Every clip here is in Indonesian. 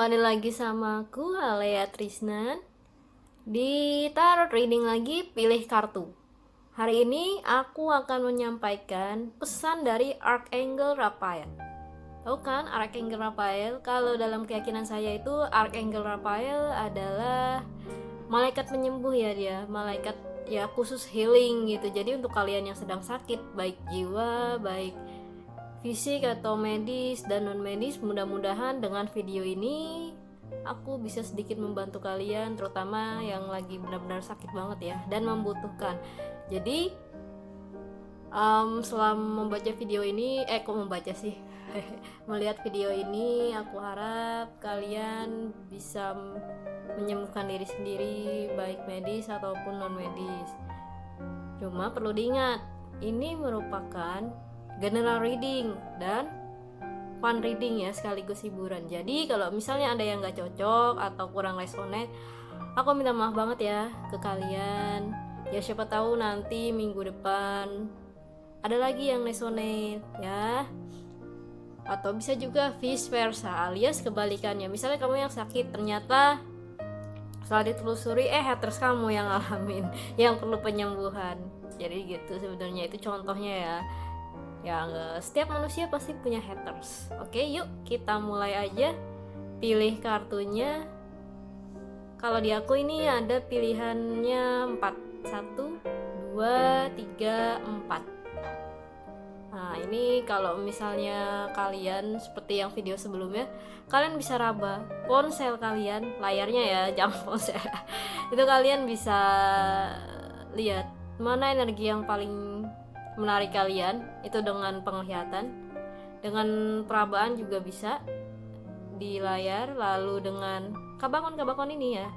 kembali lagi sama aku Alea Trisnan di Tarot Reading lagi, pilih kartu. Hari ini aku akan menyampaikan pesan dari Archangel Raphael. Tahu kan Archangel Raphael? Kalau dalam keyakinan saya itu Archangel Raphael adalah malaikat penyembuh ya, dia malaikat ya khusus healing gitu. Jadi untuk kalian yang sedang sakit baik jiwa, baik fisik atau medis dan non medis, mudah-mudahan dengan video ini aku bisa sedikit membantu kalian, terutama yang lagi benar-benar sakit banget ya dan membutuhkan. Jadi selama membaca video ini kok membaca sih melihat video ini, aku harap kalian bisa menyembuhkan diri sendiri baik medis ataupun non medis. Cuma perlu diingat, ini merupakan general reading dan fun reading ya, sekaligus hiburan. Jadi kalau misalnya ada yang gak cocok atau kurang resonate, aku minta maaf banget ya ke kalian. Ya siapa tahu nanti minggu depan ada lagi yang resonate ya. Atau bisa juga vice versa, alias kebalikannya. Misalnya kamu yang sakit, ternyata setelah ditelusuri haters kamu yang ngalamin yang perlu penyembuhan. Jadi gitu sebenarnya, itu contohnya ya. Setiap manusia pasti punya haters. Oke, yuk kita mulai aja. Pilih kartunya. Kalau di aku ini ada pilihannya 4. 1, 2, 3, 4. Nah ini kalau misalnya kalian seperti yang video sebelumnya, kalian bisa raba ponsel kalian, layarnya ya, jangan ponsel. Itu kalian bisa lihat mana energi yang paling menarik kalian, itu dengan penglihatan, dengan perabaan juga bisa di layar. Lalu dengan kabakon ini ya,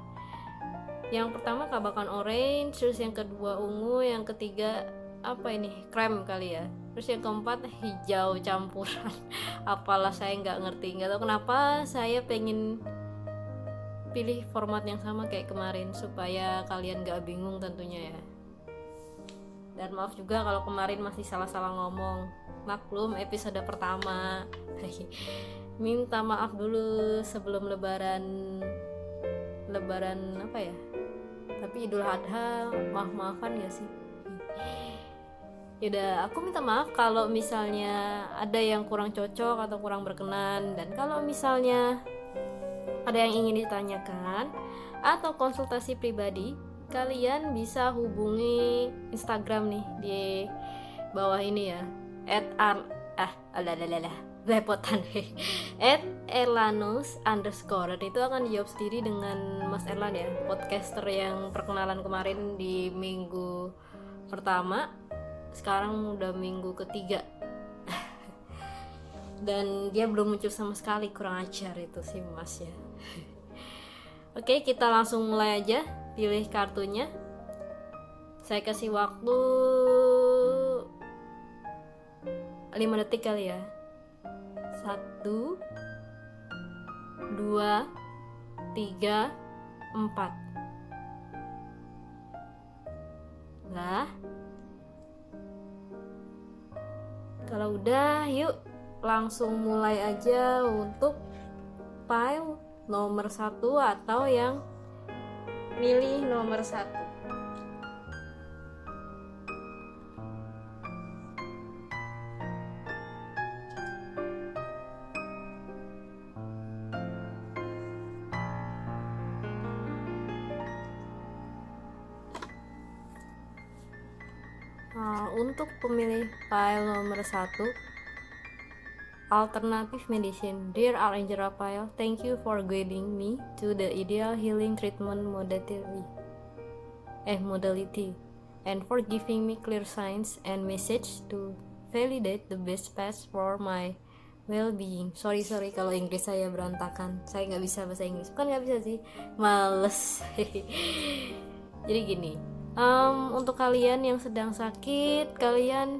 yang pertama kabakon orange, terus yang kedua ungu, yang ketiga apa ini, krem kali ya, terus yang keempat hijau campuran apalah saya nggak ngerti, nggak tahu kenapa saya pengen pilih format yang sama kayak kemarin supaya kalian nggak bingung tentunya ya. Dan maaf juga kalau kemarin masih salah-salah ngomong, maklum episode pertama. Minta maaf dulu sebelum lebaran apa ya, tapi Idul Adha maaf-maafan gak sih? Yaudah, aku minta maaf kalau misalnya ada yang kurang cocok atau kurang berkenan. Dan kalau misalnya ada yang ingin ditanyakan atau konsultasi pribadi, kalian bisa hubungi Instagram nih di bawah ini ya, @erlanus_. Itu akan dijawab sendiri dengan Mas Erlan ya, podcaster yang perkenalan kemarin di minggu pertama. Sekarang udah minggu ketiga dan dia belum muncul sama sekali, kurang ajar itu sih Mas ya. Oke, kita langsung mulai aja. Pilih kartunya. Saya kasih waktu 5 detik kali ya. 1, 2, 3, 4. Nah, kalau udah, yuk langsung mulai aja untuk pile nomor 1 atau yang milih nomor 1. Untuk pemilih pile nomor 1, Alternative Medicine. Dear Archangel Raphael, thank you for guiding me to the ideal healing treatment modality and for giving me clear signs and message to validate the best path for my well-being. Sorry kalau Inggris saya berantakan, saya nggak bisa bahasa Inggris, bukan nggak bisa sih, males. Jadi gini, untuk kalian yang sedang sakit, kalian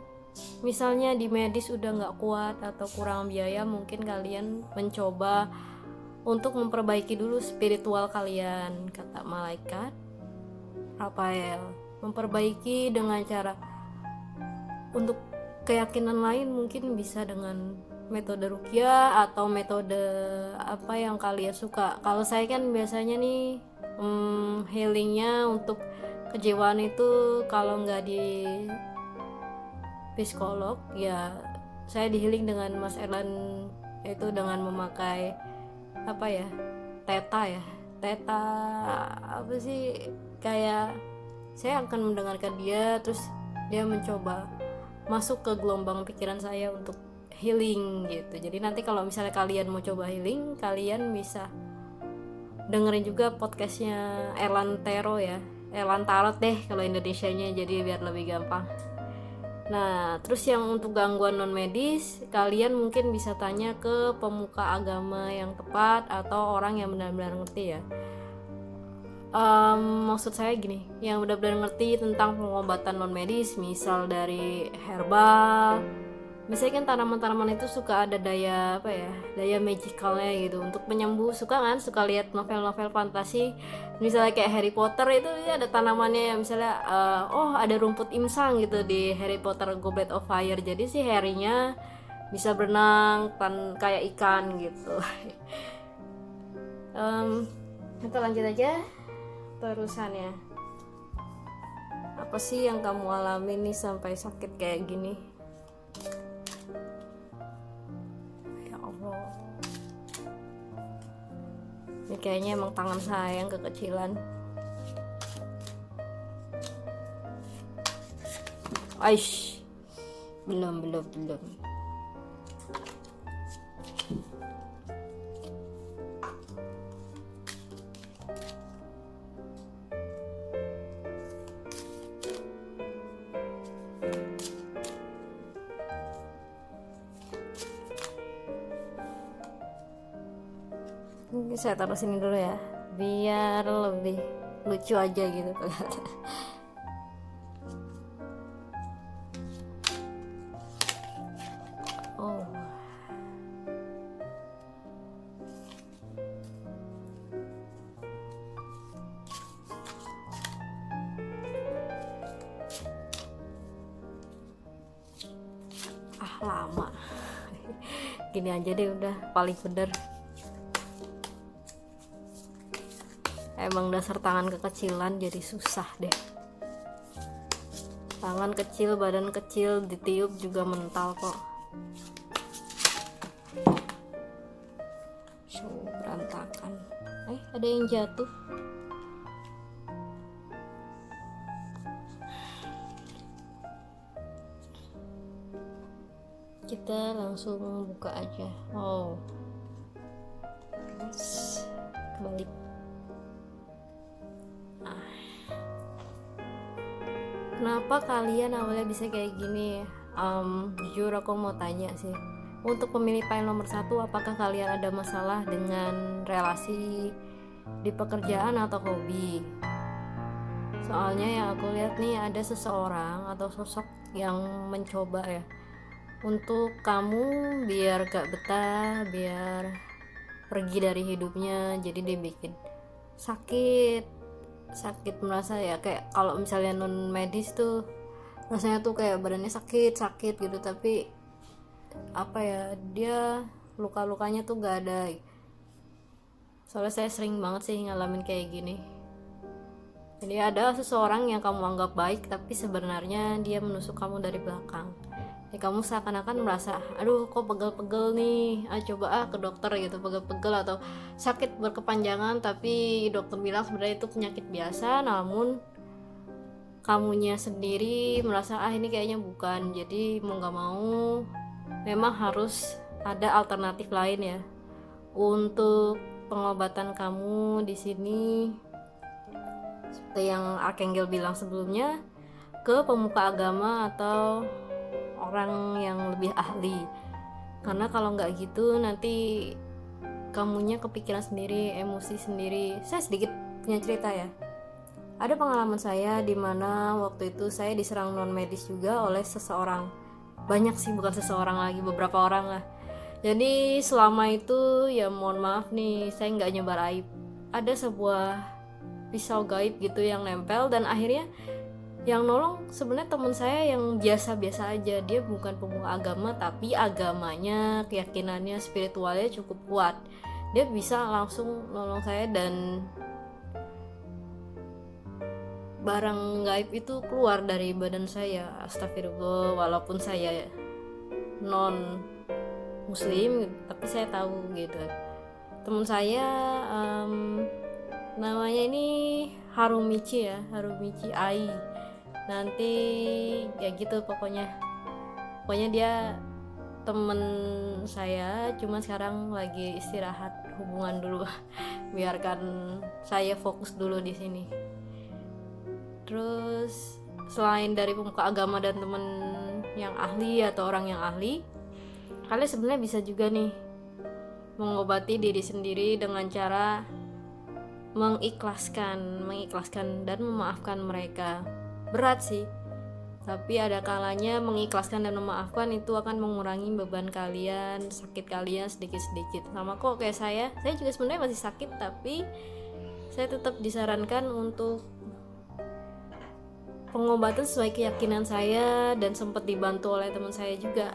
misalnya di medis udah nggak kuat atau kurang biaya, mungkin kalian mencoba untuk memperbaiki dulu spiritual kalian, kata malaikat Raphael. Memperbaiki dengan cara, untuk keyakinan lain mungkin bisa dengan metode ruqyah atau metode apa yang kalian suka. Kalau saya kan biasanya nih healingnya untuk kejiwaan itu kalau nggak di psikolog ya saya di healing dengan Mas Erlan, itu dengan memakai apa ya, teta apa sih, kayak saya akan mendengarkan dia, terus dia mencoba masuk ke gelombang pikiran saya untuk healing gitu. Jadi nanti kalau misalnya kalian mau coba healing, kalian bisa dengerin juga podcastnya Erlan Tero ya, Erlan Tarot deh kalau Indonesianya, jadi biar lebih gampang. Nah, terus yang untuk gangguan non medis, kalian mungkin bisa tanya ke pemuka agama yang tepat atau orang yang benar-benar ngerti ya. Maksud saya gini, yang benar-benar ngerti tentang pengobatan non medis, misal dari herbal. Misalnya kan tanaman-tanaman itu suka ada daya apa ya, daya magicalnya gitu untuk penyembuh. Suka kan, suka lihat novel-novel fantasi, misalnya kayak Harry Potter itu ya ada tanamannya ya, misalnya oh ada rumput imsang gitu di Harry Potter Goblet of Fire, jadi si Harry-nya bisa berenang kayak ikan gitu. Kita lanjut aja terusannya. Apa sih yang kamu alami nih sampai sakit kayak gini? Ini kayaknya emang tangan saya yang kekecilan. Aish, belum. Ini saya taruh sini dulu ya, biar lebih lucu aja gitu. Oh, lama. Gini aja deh udah paling bener. Emang dasar tangan kekecilan jadi susah deh. Tangan kecil, badan kecil, ditiup juga mental kok. Berantakan. Ada yang jatuh. Kita langsung buka aja. Oh, kebalik. Kenapa kalian awalnya bisa kayak gini? Jujur aku mau tanya sih. Untuk pemilih pile nomor 1, apakah kalian ada masalah dengan relasi di pekerjaan atau hobi? Soalnya yang aku lihat nih ada seseorang atau sosok yang mencoba ya untuk kamu biar gak betah, biar pergi dari hidupnya. Jadi dia bikin sakit merasa ya, kayak kalau misalnya non medis tuh rasanya tuh kayak badannya sakit gitu, tapi apa ya, dia luka-lukanya tuh gak ada. Soalnya saya sering banget sih ngalamin kayak gini. Jadi ada seseorang yang kamu anggap baik tapi sebenarnya dia menusuk kamu dari belakang. Ya kamu seakan-akan merasa, aduh kok pegel-pegel nih, coba ke dokter gitu, pegel-pegel atau sakit berkepanjangan, tapi dokter bilang sebenarnya itu penyakit biasa, namun kamunya sendiri merasa ini kayaknya bukan. Jadi mau gak mau memang harus ada alternatif lain ya untuk pengobatan kamu di sini. Seperti yang Archangel bilang sebelumnya, ke pemuka agama atau orang yang lebih ahli. Karena kalau nggak gitu nanti kamunya kepikiran sendiri, emosi sendiri. Saya sedikit punya cerita ya. Ada pengalaman saya di mana waktu itu saya diserang non medis juga oleh seseorang. Banyak sih, bukan seseorang lagi, beberapa orang lah. Jadi selama itu ya mohon maaf nih, saya nggak nyebar aib. Ada sebuah pisau gaib gitu yang nempel, dan akhirnya Yang nolong sebenarnya teman saya yang biasa-biasa aja, dia bukan pemuka agama tapi agamanya, keyakinannya, spiritualnya cukup kuat. Dia bisa langsung nolong saya dan barang gaib itu keluar dari badan saya. Astagfirullah, walaupun saya non muslim tapi saya tahu gitu. Teman saya namanya ini Harumichi ya, Harumichi Ai. Nanti ya gitu pokoknya dia temen saya, cuma sekarang lagi istirahat hubungan dulu. Biarkan saya fokus dulu di sini. Terus selain dari pemuka agama dan temen yang ahli atau orang yang ahli, kalian sebenarnya bisa juga nih mengobati diri sendiri dengan cara mengikhlaskan dan memaafkan mereka. Berat sih, tapi ada kalanya mengikhlaskan dan memaafkan itu akan mengurangi beban kalian, sakit kalian sedikit-sedikit. Sama kok kayak saya juga sebenarnya masih sakit, tapi saya tetap disarankan untuk pengobatan sesuai keyakinan saya, dan sempat dibantu oleh teman saya juga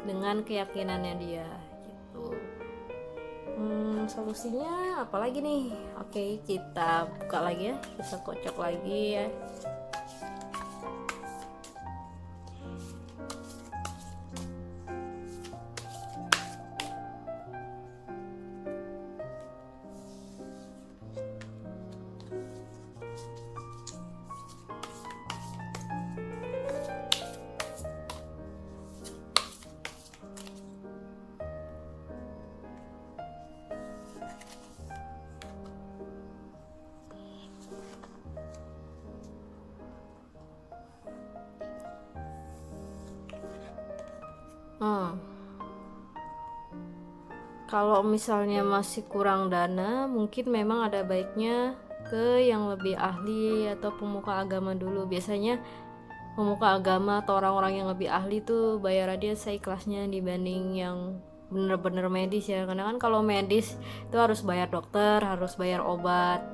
dengan keyakinannya dia gitu. Solusinya apa lagi nih? Oke, kita buka lagi ya, bisa kocok lagi ya. Kalau misalnya masih kurang dana, mungkin memang ada baiknya ke yang lebih ahli atau pemuka agama dulu. Biasanya pemuka agama atau orang-orang yang lebih ahli tuh bayarannya seikhlasnya dibanding yang bener-bener medis ya. Karena kan kalau medis itu harus bayar dokter, harus bayar obat.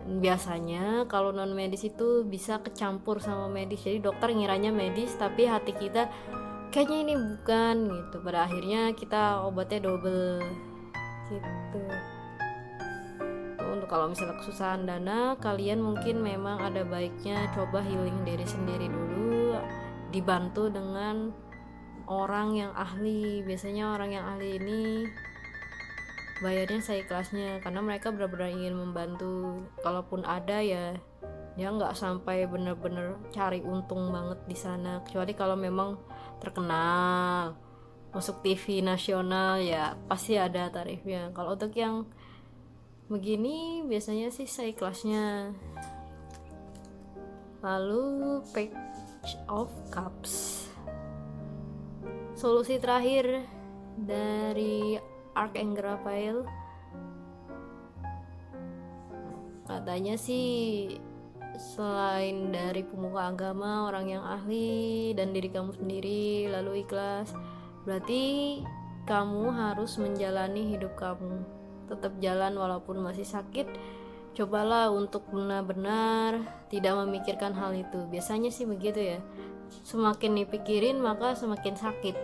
Biasanya kalau non medis itu bisa kecampur sama medis, jadi dokter ngiranya medis tapi hati kita kayaknya ini bukan gitu, pada akhirnya kita obatnya double gitu. Untuk kalau misalnya kesusahan dana, kalian mungkin memang ada baiknya coba healing diri sendiri dulu, dibantu dengan orang yang ahli. Biasanya orang yang ahli ini bayarnya seikhlasnya karena mereka benar-benar ingin membantu. Kalaupun ada ya dia nggak sampai bener-bener cari untung banget di sana, kecuali kalau memang terkenal masuk TV nasional ya pasti ada tarifnya. Kalau untuk yang begini biasanya sih seikhlasnya. Lalu Page of Cups, solusi terakhir dari Archangel Raphael. Katanya sih selain dari pemuka agama, orang yang ahli, dan diri kamu sendiri lalu ikhlas, berarti kamu harus menjalani hidup kamu, tetap jalan walaupun masih sakit. Cobalah untuk benar-benar tidak memikirkan hal itu. Biasanya sih begitu ya, semakin dipikirin maka semakin sakit.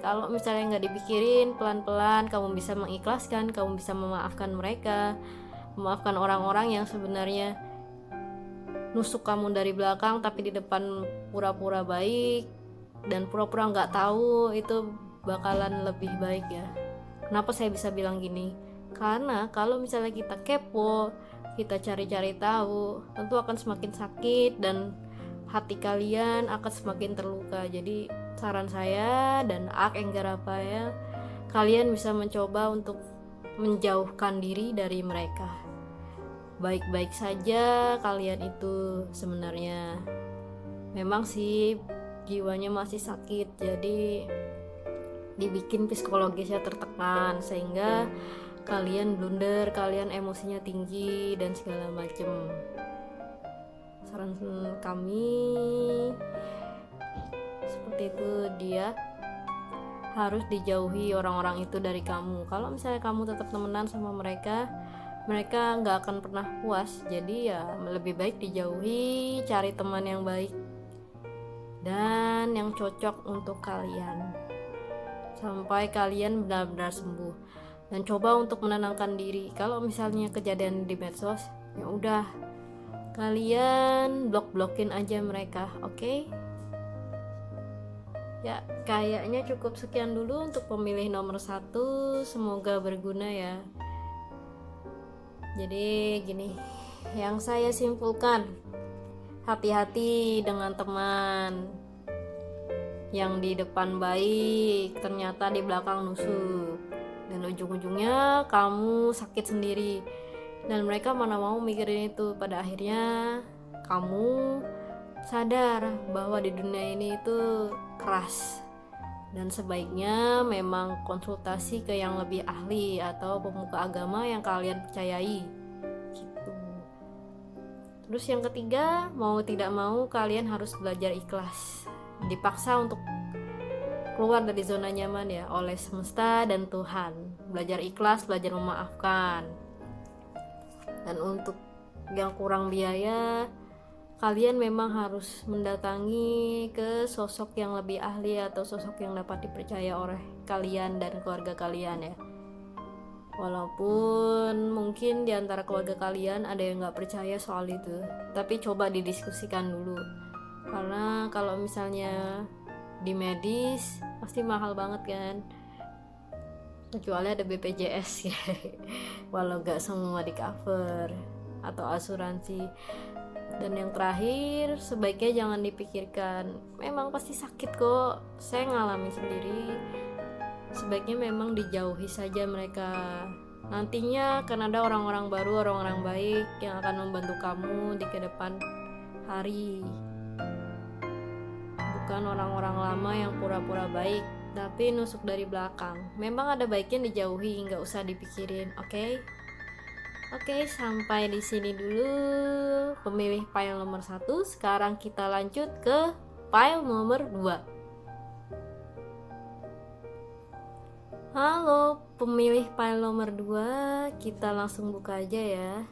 Kalau misalnya nggak dipikirin, pelan-pelan kamu bisa mengikhlaskan, kamu bisa memaafkan mereka, memaafkan orang-orang yang sebenarnya nusuk kamu dari belakang tapi di depan pura-pura baik dan pura-pura nggak tahu, itu bakalan lebih baik ya. Kenapa saya bisa bilang gini? Karena kalau misalnya kita kepo, kita cari-cari tahu, tentu akan semakin sakit dan hati kalian akan semakin terluka. Jadi saran saya dan Archangel Raphael, kalian bisa mencoba untuk menjauhkan diri dari mereka. Baik-baik saja kalian itu sebenarnya, memang sih jiwanya masih sakit, jadi dibikin psikologisnya tertekan sehingga kalian blunder, kalian emosinya tinggi dan segala macem. Saran kami seperti itu, dia harus dijauhi orang-orang itu dari kamu. Kalau misalnya kamu tetap temenan sama mereka, mereka nggak akan pernah puas. Jadi ya lebih baik dijauhi, cari teman yang baik dan yang cocok untuk kalian sampai kalian benar-benar sembuh. Dan coba untuk menenangkan diri. Kalau misalnya kejadian di medsos, ya udah kalian blok-blokin aja mereka, oke? Ya kayaknya cukup sekian dulu untuk pemilih nomor 1. Semoga berguna ya. Jadi gini yang saya simpulkan, hati-hati dengan teman yang di depan baik ternyata di belakang nusuk, dan ujung-ujungnya kamu sakit sendiri. Dan mereka mana mau mikirin itu. Pada akhirnya kamu sadar bahwa di dunia ini itu keras, dan sebaiknya memang konsultasi ke yang lebih ahli atau pemuka agama yang kalian percayai gitu. Terus yang ketiga, mau tidak mau kalian harus belajar ikhlas, dipaksa untuk keluar dari zona nyaman ya oleh semesta dan Tuhan. Belajar ikhlas, belajar memaafkan. Dan untuk yang kurang biaya, kalian memang harus mendatangi ke sosok yang lebih ahli atau sosok yang dapat dipercaya oleh kalian dan keluarga kalian ya. Walaupun mungkin di antara keluarga kalian ada yang gak percaya soal itu, tapi coba didiskusikan dulu. Karena kalau misalnya di medis pasti mahal banget kan, kecuali ada BPJS ya. Walau gak semua di cover atau asuransi. Dan yang terakhir, sebaiknya jangan dipikirkan, memang pasti sakit kok, saya ngalamin sendiri. Sebaiknya memang dijauhi saja mereka. Nantinya akan ada orang-orang baru, orang-orang baik yang akan membantu kamu di kedepan hari. Bukan orang-orang lama yang pura-pura baik tapi nusuk dari belakang. Memang ada baiknya dijauhi, nggak usah dipikirin, oke? Oke, sampai di sini dulu pemilih file nomor 1. Sekarang kita lanjut ke file nomor 2. Halo, pemilih file nomor 2, kita langsung buka aja ya.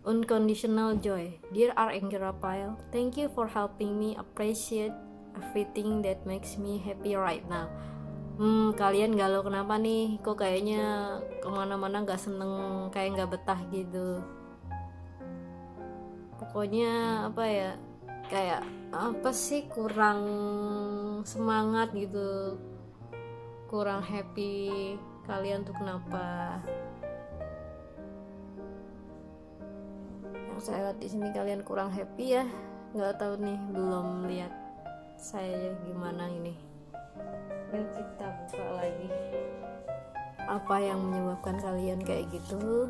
Unconditional joy. Dear Archangel Raphael, thank you for helping me appreciate everything that makes me happy right now. Kalian galau kenapa nih? Kok kayaknya kemana-mana gak seneng, kayak gak betah gitu. Pokoknya apa ya, kayak apa sih, kurang semangat gitu, kurang happy. Kalian tuh kenapa? Yang saya lihat di sini kalian kurang happy ya. Nggak tahu nih, belum lihat saya gimana ini. Yuk kita buka lagi. Apa yang menyebabkan kalian kayak gitu?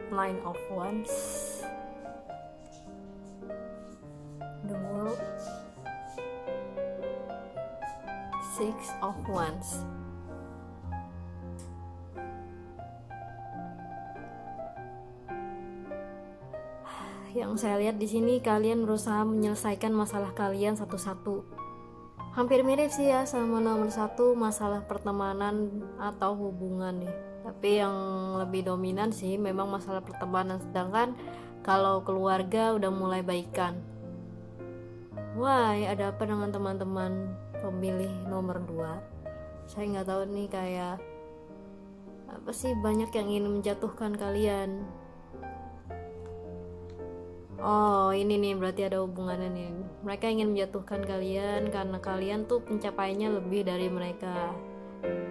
Nine of Wands, the World, Six of Wands. Yang saya lihat di sini kalian berusaha menyelesaikan masalah kalian satu-satu. Hampir mirip sih ya sama nomor 1, masalah pertemanan atau hubungan nih. Tapi yang lebih dominan sih memang masalah pertemanan, sedangkan kalau keluarga udah mulai baikan. Wah, ada apa dengan teman-teman pemilih nomor 2? Saya nggak tahu nih, kayak apa sih, banyak yang ingin menjatuhkan kalian. Oh, ini nih berarti ada hubungannya nih. Mereka ingin menjatuhkan kalian karena kalian tuh pencapaiannya lebih dari mereka.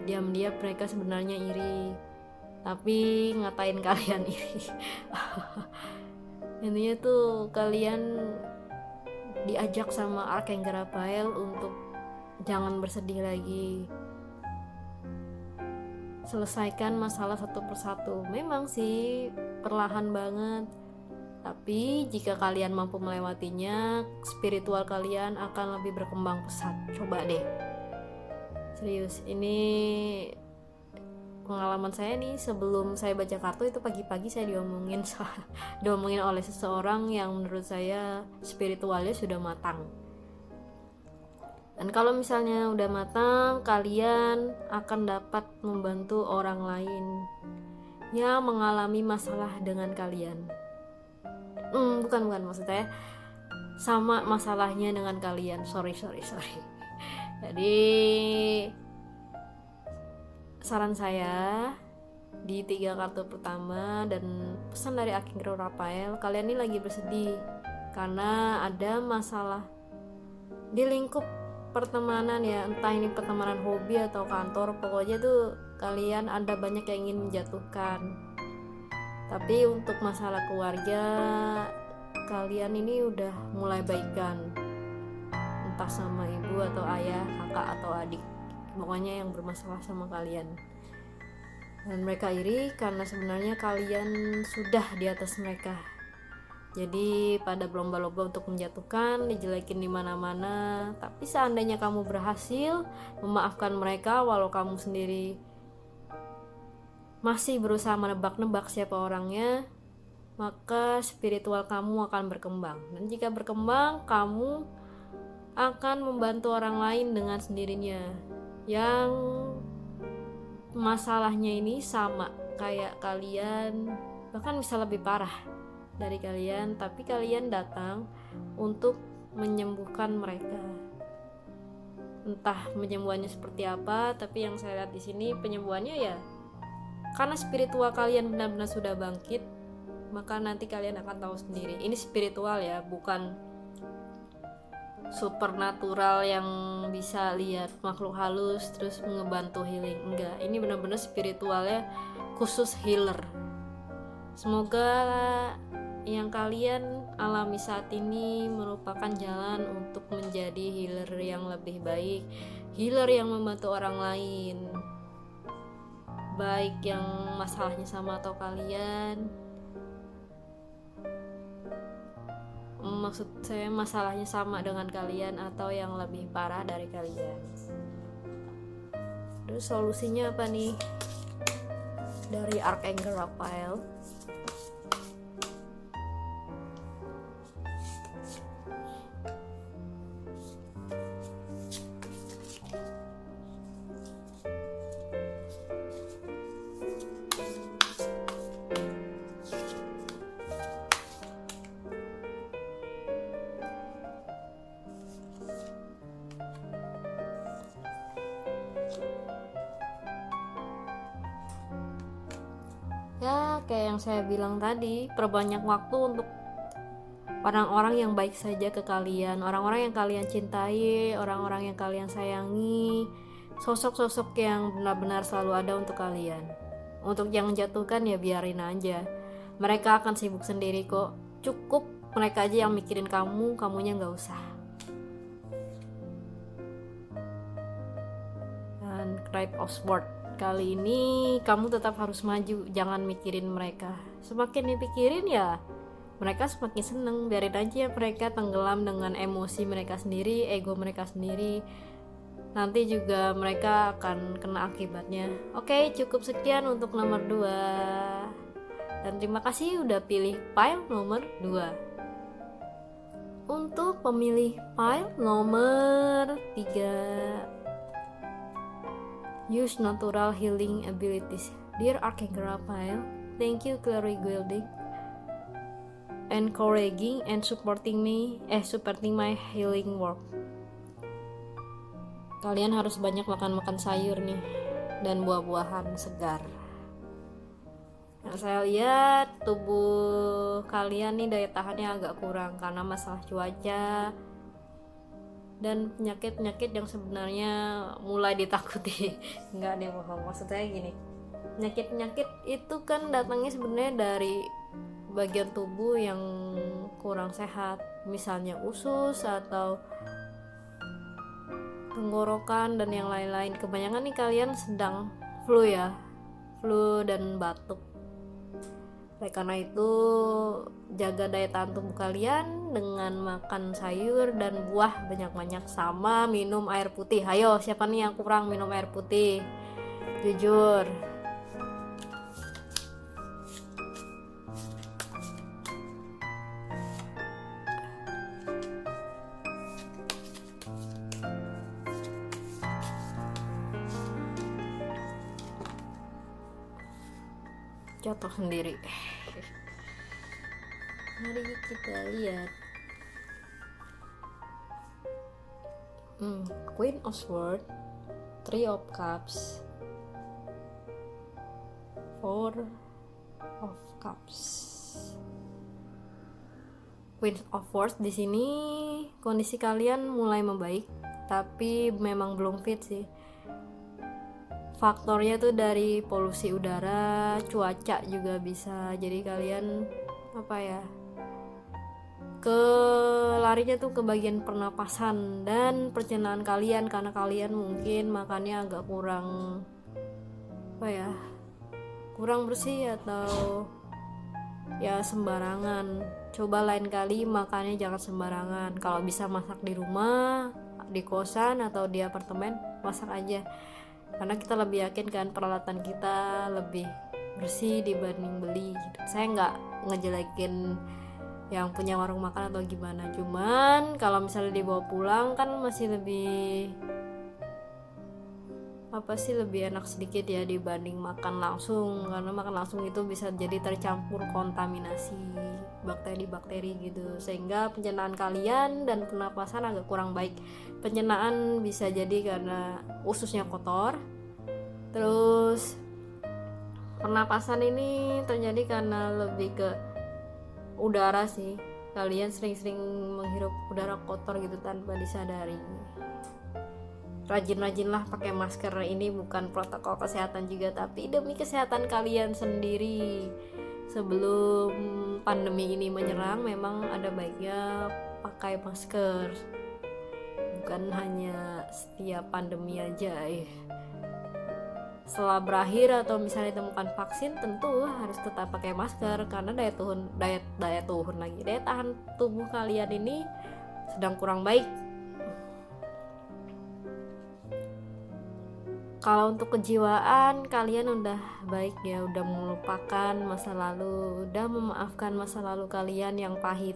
diam-diam mereka sebenarnya iri, tapi ngatain kalian iri. Intinya tuh kalian diajak sama Archangel Raphael untuk jangan bersedih lagi, selesaikan masalah satu persatu. Memang sih perlahan banget, tapi jika kalian mampu melewatinya, spiritual kalian akan lebih berkembang pesat. Coba deh, serius, ini pengalaman saya nih. Sebelum saya baca kartu itu pagi-pagi saya diomongin oleh seseorang yang menurut saya spiritualnya sudah matang. Dan kalau misalnya udah matang, kalian akan dapat membantu orang lain yang mengalami masalah dengan kalian. Bukan maksud saya sama masalahnya dengan kalian. Sorry. Jadi saran saya di 3 kartu pertama dan pesan dari Archangel Raphael, kalian ini lagi bersedih karena ada masalah di lingkup pertemanan ya, entah ini pertemanan hobi atau kantor, pokoknya tuh kalian ada banyak yang ingin menjatuhkan. Tapi untuk masalah keluarga, kalian ini udah mulai baikan, entah sama ibu atau ayah, kakak atau adik, pokoknya yang bermasalah sama kalian. Dan mereka iri karena sebenarnya kalian sudah di atas mereka. Jadi pada berlomba-lomba untuk menjatuhkan, dijelekin di mana-mana. Tapi seandainya kamu berhasil memaafkan mereka, walau kamu sendiri masih berusaha menebak-nebak siapa orangnya, maka spiritual kamu akan berkembang. Dan jika berkembang, kamu akan membantu orang lain dengan sendirinya yang masalahnya ini sama kayak kalian, bahkan bisa lebih parah dari kalian, tapi kalian datang untuk menyembuhkan mereka. Entah penyembuhannya seperti apa, tapi yang saya lihat di sini penyembuhannya ya karena spiritual kalian benar-benar sudah bangkit, maka nanti kalian akan tahu sendiri. Ini spiritual ya, bukan supernatural yang bisa lihat makhluk halus terus ngebantu healing. Enggak, ini benar-benar spiritualnya khusus healer. Semoga yang kalian alami saat ini merupakan jalan untuk menjadi healer yang lebih baik, healer yang membantu orang lain, baik yang masalahnya sama atau kalian, maksud saya masalahnya sama dengan kalian atau yang lebih parah dari kalian. Terus solusinya apa nih dari Archangel Raphael? Ya kayak yang saya bilang tadi, perbanyak waktu untuk orang-orang yang baik saja ke kalian, orang-orang yang kalian cintai, orang-orang yang kalian sayangi, sosok-sosok yang benar-benar selalu ada untuk kalian. Untuk yang menjatuhkan ya biarin aja, mereka akan sibuk sendiri kok. Cukup mereka aja yang mikirin kamu, kamunya gak usah. Dan Knight of Swords, kali ini kamu tetap harus maju, jangan mikirin mereka. Semakin dipikirin ya mereka semakin seneng. Biarin aja mereka tenggelam dengan emosi mereka sendiri, ego mereka sendiri. Nanti juga mereka akan kena akibatnya. Oke, cukup sekian untuk nomor 2. Dan terima kasih udah pilih pile nomor 2. Untuk pemilih pile nomor 3, use natural healing abilities. Dear Archangel Raphael, thank you Clary Gilding, encouraging and supporting my healing work. Kalian harus banyak makan sayur nih dan buah-buahan segar. Yang saya lihat tubuh kalian nih daya tahannya agak kurang karena masalah cuaca, dan penyakit-penyakit yang sebenarnya mulai ditakuti. Nggak deh, bohong, maksud saya gini, penyakit-penyakit itu kan datangnya sebenarnya dari bagian tubuh yang kurang sehat, misalnya usus atau tenggorokan dan yang lain-lain. Kebanyakan nih kalian sedang flu ya, flu dan batuk. Oleh karena itu, jaga daya tahan tubuh kalian dengan makan sayur dan buah banyak-banyak, sama minum air putih. Ayo, siapa nih yang kurang minum air putih? Jujur. Jatuh sendiri. Mari kita lihat. Queen of Swords, Three of Cups, Four of Cups. Queen of Swords di sini kondisi kalian mulai membaik, tapi memang belum fit sih. Faktornya tuh dari polusi udara, cuaca juga bisa. Jadi kalian larinya tuh ke bagian pernapasan dan pencernaan kalian, karena kalian mungkin makannya agak kurang bersih atau ya sembarangan. Coba lain kali makannya jangan sembarangan. Kalau bisa masak di rumah, di kosan atau di apartemen, masak aja, karena kita lebih yakin kan peralatan kita lebih bersih dibanding beli gitu. Saya nggak ngejelekin yang punya warung makan atau gimana, cuman kalau misalnya dibawa pulang kan masih lebih enak sedikit ya dibanding makan langsung, karena makan langsung itu bisa jadi tercampur kontaminasi bakteri-bakteri gitu, sehingga pencernaan kalian dan pernapasan agak kurang baik. Pencernaan bisa jadi karena ususnya kotor, terus pernapasan ini terjadi karena lebih ke udara sih, kalian sering-sering menghirup udara kotor gitu tanpa disadari. Rajin-rajinlah pakai masker, ini bukan protokol kesehatan juga, tapi demi kesehatan kalian sendiri. Sebelum pandemi ini menyerang, memang ada baiknya pakai masker, bukan hanya setiap pandemi aja ya. Setelah berakhir atau misalnya ditemukan vaksin, tentu harus tetap pakai masker, karena daya tahan tubuh kalian ini sedang kurang baik. Kalau untuk kejiwaan kalian udah baik ya, udah melupakan masa lalu, udah memaafkan masa lalu kalian yang pahit.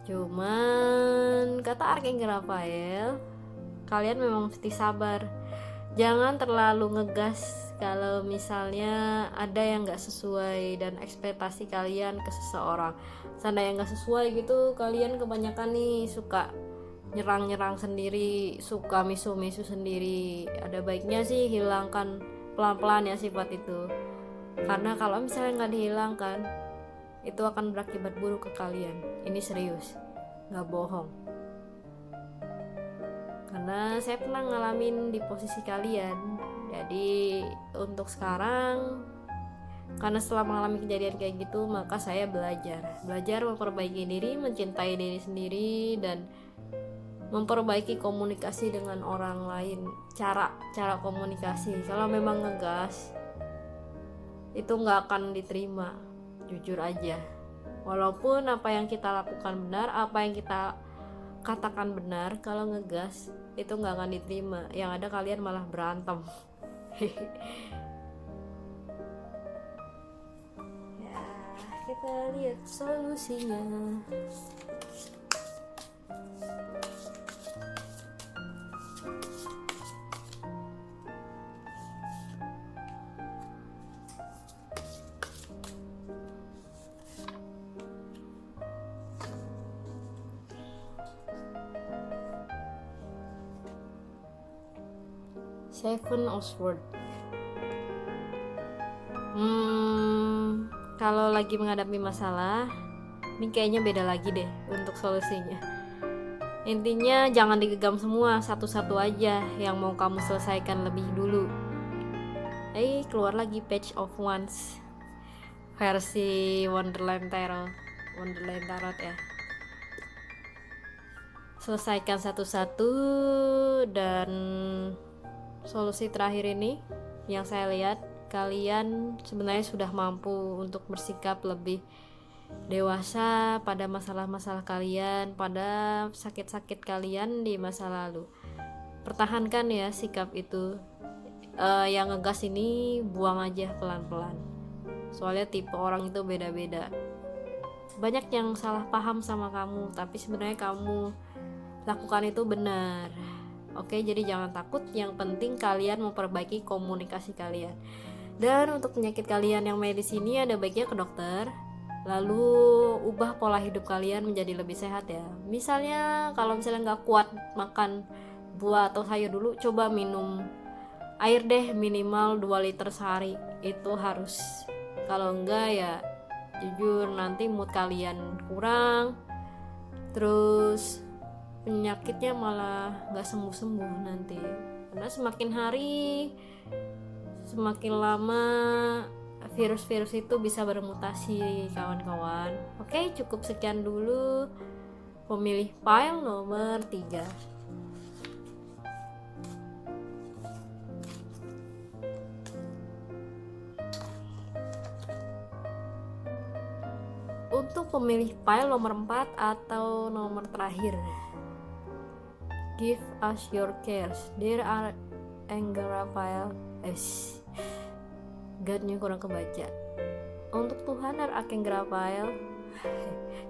Cuman kata Archangel Raphael, kalian memang mesti sabar. Jangan terlalu ngegas kalau misalnya ada yang gak sesuai dan ekspektasi kalian ke seseorang. Seandainya gak sesuai gitu, kalian kebanyakan nih suka nyerang-nyerang sendiri, suka misu-misu sendiri. Ada baiknya sih hilangkan pelan-pelan ya sifat itu, karena kalau misalnya gak dihilangkan, itu akan berakibat buruk ke kalian. Ini serius, gak bohong, karena saya pernah ngalamin di posisi kalian. Jadi untuk sekarang, karena setelah mengalami kejadian kayak gitu, maka saya belajar memperbaiki diri, mencintai diri sendiri, dan memperbaiki komunikasi dengan orang lain. Cara komunikasi, kalau memang ngegas itu nggak akan diterima, jujur aja. Walaupun apa yang kita lakukan benar, apa yang kita katakan benar, kalau ngegas itu nggak akan diterima. Yang ada kalian malah berantem. Ya, kita lihat solusinya. Seven of Swords. Kalau lagi menghadapi masalah, Ini kayaknya beda lagi deh untuk solusinya. Intinya jangan digenggam semua, satu-satu aja yang mau kamu selesaikan lebih dulu. Keluar lagi Page of Wands versi Wonderland Tarot ya. Selesaikan satu-satu. Dan solusi terakhir ini yang saya lihat, kalian sebenarnya sudah mampu untuk bersikap lebih dewasa pada masalah-masalah kalian, pada sakit-sakit kalian di masa lalu. Pertahankan ya sikap itu. Yang ngegas ini buang aja pelan-pelan, soalnya tipe orang itu beda-beda. Banyak yang salah paham sama kamu, tapi sebenarnya kamu lakukan itu benar. Oke, jadi jangan takut, yang penting kalian memperbaiki komunikasi kalian. Dan untuk penyakit kalian yang medis ini ada baiknya ke dokter, lalu ubah pola hidup kalian menjadi lebih sehat ya. Misalnya kalau misalnya nggak kuat makan buah atau sayur dulu, coba minum air deh minimal 2 liter sehari, itu harus. Kalau enggak ya jujur nanti mood kalian kurang, terus penyakitnya malah nggak sembuh-sembuh nanti, karena semakin hari semakin lama virus-virus itu bisa bermutasi kawan-kawan. Oke, cukup sekian dulu pemilih pile nomor 3. Untuk pemilih pile nomor 4 atau nomor terakhir, give us your cares, dear Archangel Raphael. Godnya kurang kebaca. Untuk Tuhan Archangel Raphael,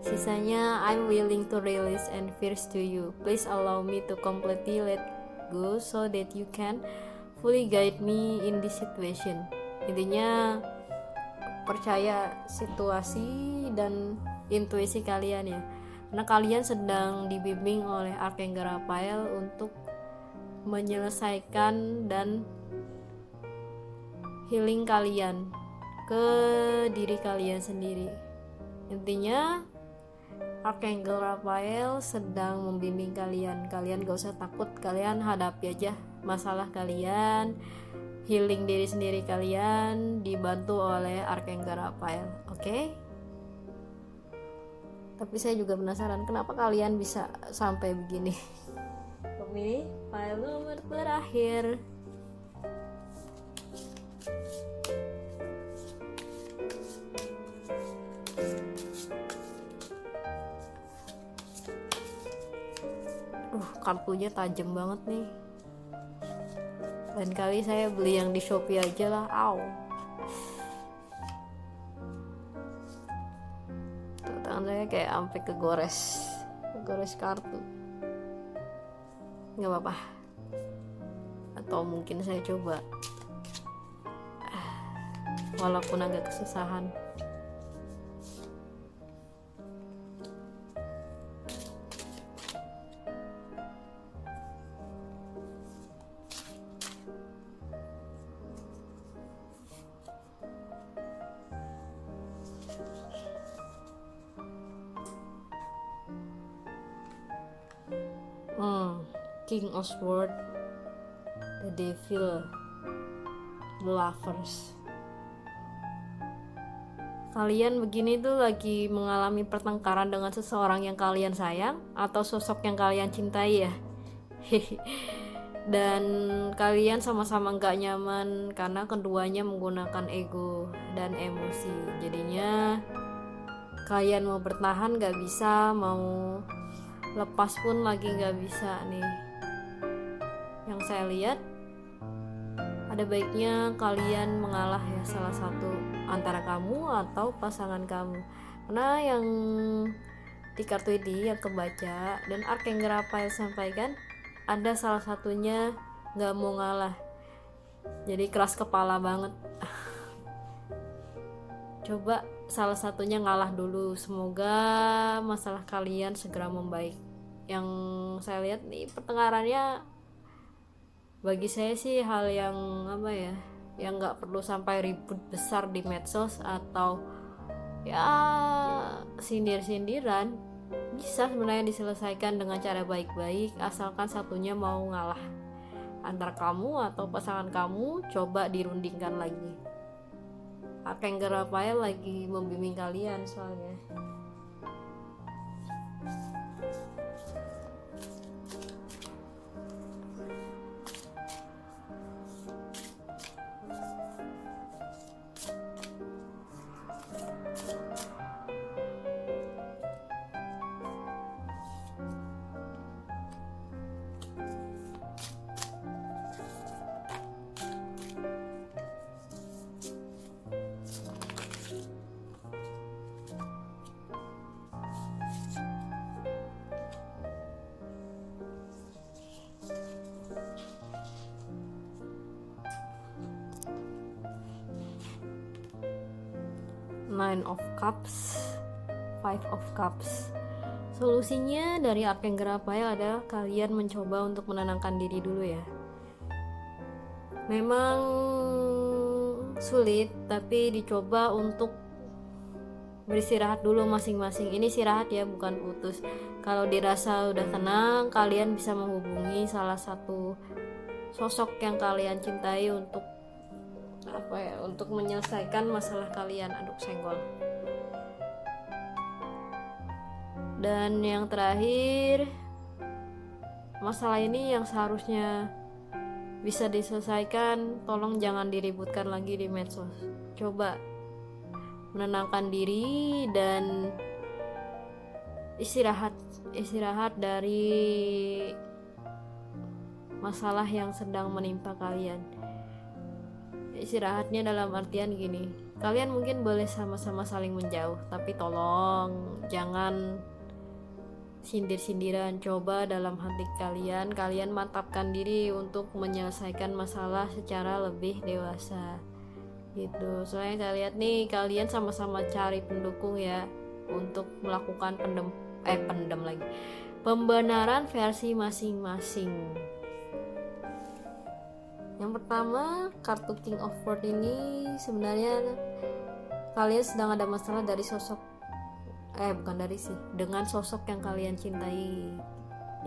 sisanya I'm willing to release and fears to you. Please allow me to completely let go so that you can fully guide me in this situation. Intinya percaya situasi dan intuisi kalian ya, karena kalian sedang dibimbing oleh Archangel Raphael untuk menyelesaikan dan healing kalian ke diri kalian sendiri. Intinya Archangel Raphael sedang membimbing kalian gak usah takut, kalian hadapi aja masalah kalian, healing diri sendiri kalian dibantu oleh Archangel Raphael. Oke? Tapi saya juga penasaran kenapa kalian bisa sampai begini. Pemilih file nomor terakhir. Kartunya tajam banget nih. Lain kali saya beli yang di Shopee aja lah. Tuh, tangan saya kayak sampai kegores kartu. Nggak apa-apa. Atau mungkin saya coba, walaupun agak kesusahan. King of Swords, the Devil, the Lovers. Kalian begini tuh lagi mengalami pertengkaran dengan seseorang yang kalian sayang atau sosok yang kalian cintai ya. Dan kalian sama-sama gak nyaman karena keduanya menggunakan ego dan emosi. Jadinya kalian mau bertahan gak bisa, mau lepas pun lagi gak bisa nih. Yang saya lihat ada baiknya kalian mengalah ya, salah satu antara kamu atau pasangan kamu, karena yang di kartu ini yang kebaca dan Archangel Raphael sampaikan ada salah satunya gak mau ngalah, jadi keras kepala banget. Coba salah satunya ngalah dulu, semoga masalah kalian segera membaik. Yang saya lihat nih pertengkarannya bagi saya sih hal yang yang nggak perlu sampai ribut besar di medsos atau ya sindir-sindiran bisa sebenarnya diselesaikan dengan cara baik-baik, asalkan satunya mau ngalah. Antara kamu atau pasangan kamu coba dirundingkan lagi. Archangel Raphael lagi membimbing kalian soalnya. Nine of Cups, Five of Cups. Solusinya dari Archangel Raphael adalah kalian mencoba untuk menenangkan diri dulu ya. Memang sulit, tapi dicoba untuk beristirahat dulu masing-masing. Ini istirahat ya, bukan putus. Kalau dirasa udah tenang, kalian bisa menghubungi salah satu sosok yang kalian cintai untuk untuk menyelesaikan masalah kalian. Aduh, senggol. Dan yang terakhir, masalah ini yang seharusnya bisa diselesaikan, tolong jangan diributkan lagi di medsos. Coba menenangkan diri dan istirahat dari masalah yang sedang menimpa kalian. Istirahatnya dalam artian gini, kalian mungkin boleh sama-sama saling menjauh, tapi tolong jangan sindir-sindiran. Coba dalam hati kalian mantapkan diri untuk menyelesaikan masalah secara lebih dewasa gitu. Soalnya saya lihat nih kalian sama-sama cari pendukung ya untuk melakukan pembenaran versi masing-masing. Yang pertama, kartu King of Swords ini sebenarnya kalian sedang ada masalah dari dengan sosok yang kalian cintai,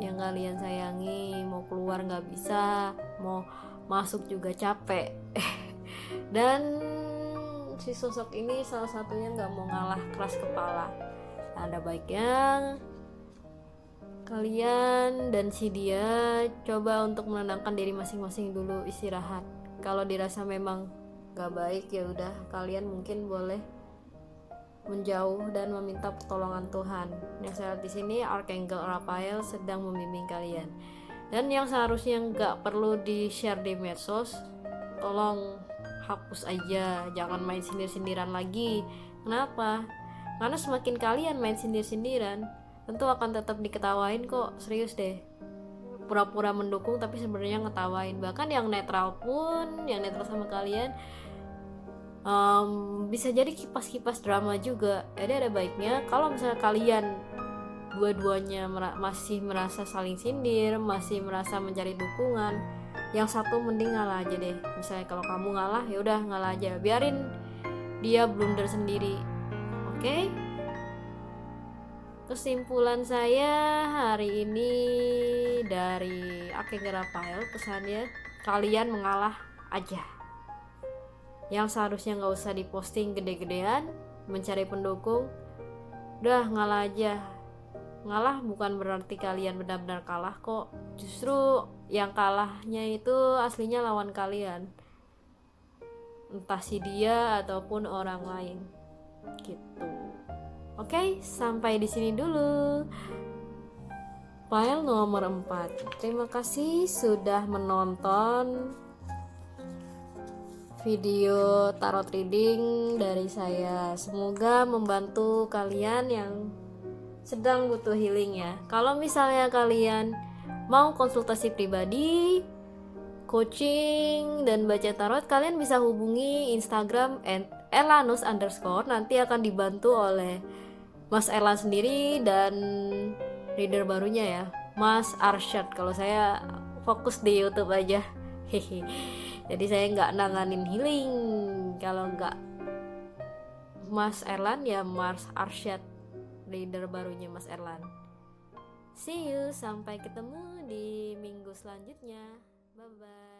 yang kalian sayangi. Mau keluar nggak bisa, mau masuk juga capek. Dan si sosok ini salah satunya nggak mau ngalah, keras kepala. Ada baiknya kalian dan si dia coba untuk menenangkan diri masing-masing dulu, istirahat. Kalau dirasa memang gak baik, ya udah kalian mungkin boleh menjauh dan meminta pertolongan Tuhan. Yang saya lihat di sini Archangel Raphael sedang membimbing kalian. Dan yang seharusnya gak perlu di-share di medsos, tolong hapus aja, jangan main sindir-sindiran lagi. Kenapa? Karena semakin kalian main sindir-sindiran, tentu akan tetap diketawain kok, serius deh. Pura-pura mendukung tapi sebenarnya ngetawain. Bahkan yang netral pun, yang netral sama kalian, bisa jadi kipas-kipas drama juga. Jadi ada baiknya kalau misalnya kalian dua-duanya masih merasa saling sindir, masih merasa mencari dukungan, yang satu mending ngalah aja deh. Misalnya kalau kamu ngalah, ya udah ngalah aja, biarin dia blunder sendiri. Oke? Kesimpulan saya hari ini dari Archangel Raphael, pesannya kalian mengalah aja. Yang seharusnya gak usah diposting gede-gedean, mencari pendukung, udah ngalah aja. Ngalah bukan berarti kalian benar-benar kalah kok. Justru yang kalahnya itu aslinya lawan kalian, entah si dia ataupun orang lain gitu. Oke, sampai di sini dulu file nomor 4. Terima kasih sudah menonton video tarot reading dari saya. Semoga membantu kalian yang sedang butuh healing ya. Kalau misalnya kalian mau konsultasi pribadi, coaching, dan baca tarot, kalian bisa hubungi Instagram @elanus_. Nanti akan dibantu oleh Mas Erlan sendiri dan reader barunya ya, Mas Arsyad. Kalau saya fokus di YouTube aja. Jadi saya nggak nanganin healing kalau nggak Mas Erlan ya Mas Arsyad, leader barunya Mas Erlan. See you, sampai ketemu di minggu selanjutnya. Bye bye.